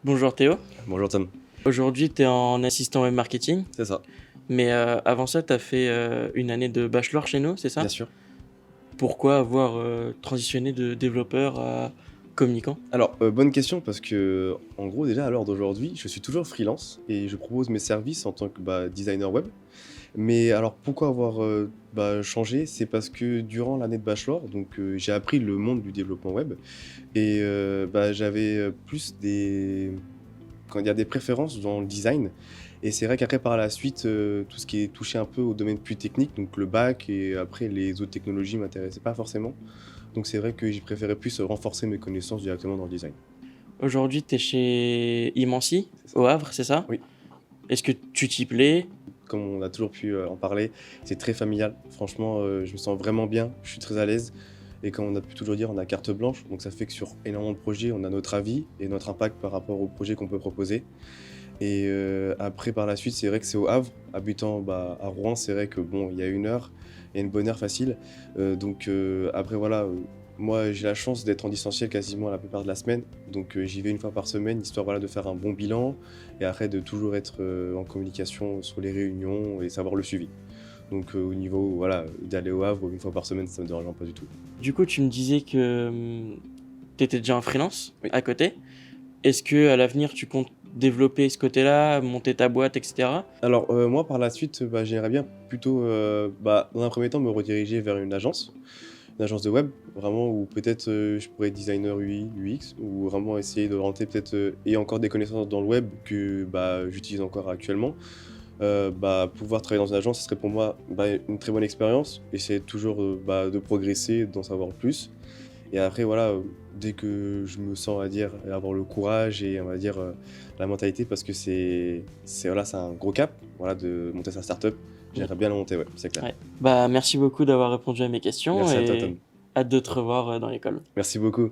Bonjour Théo, Bonjour Tom, aujourd'hui tu es en assistant web marketing, c'est ça, mais avant ça tu as fait une année de bachelor chez nous, c'est bien ça? sûr. Pourquoi avoir transitionné de développeur à communicant? Alors, bonne question parce que, en gros, déjà à l'heure d'aujourd'hui, je suis toujours freelance et je propose mes services en tant que designer web. Mais alors, pourquoi avoir changé? C'est parce que durant l'année de bachelor, j'ai appris le monde du développement web et j'avais plus quand il y a des préférences dans le design. Et c'est vrai qu'après, par la suite, tout ce qui est touché un peu au domaine plus technique, donc le bac et après les autres technologies m'intéressaient pas forcément. Donc c'est vrai que j'ai préféré plus renforcer mes connaissances directement dans le design. Aujourd'hui tu es chez Imancy, C'est ça. au Havre, c'est ça? Oui, Est-ce que tu t'y plais? comme on a toujours pu en parler, c'est très familial. Franchement, je me sens vraiment bien, je suis très à l'aise. Et comme on a pu toujours dire, on a carte blanche. Donc ça fait que sur énormément de projets, on a notre avis et notre impact par rapport au projet qu'on peut proposer. Et après, par la suite, c'est vrai que c'est au Havre. Habitant à Rouen, c'est vrai que bon, il y a 1 heure, il y a une bonne heure facile. Après, voilà, moi j'ai la chance d'être en distanciel quasiment la plupart de la semaine. J'y vais 1 fois par semaine, histoire voilà, de faire un bon bilan et après de toujours être en communication sur les réunions et savoir le suivi. Au niveau voilà, d'aller au Havre 1 fois par semaine, ça ne me dérange pas du tout. Du coup tu me disais que tu étais déjà en freelance Oui. à côté. Est-ce que à l'avenir tu comptes développer ce côté-là, monter ta boîte, etc.? Alors, moi, par la suite, j'aimerais bien plutôt, dans un premier temps, me rediriger vers une agence de web, vraiment où peut-être, je pourrais être designer UI, UX ou vraiment essayer de rentrer peut-être, et encore des connaissances dans le web que, j'utilise encore actuellement. Pouvoir travailler dans une agence, ce serait pour moi, une très bonne expérience. Essayer toujours, de progresser, d'en savoir plus. Et après voilà, dès que je me sens, on va dire, avoir le courage et on va dire, la mentalité parce que voilà, c'est un gros cap, voilà, de monter sa start-up. J'aimerais bien la monter, ouais, c'est clair. Ouais. Bah merci beaucoup d'avoir répondu à mes questions Merci à toi et Tom. hâte de te revoir dans l'école. Merci beaucoup.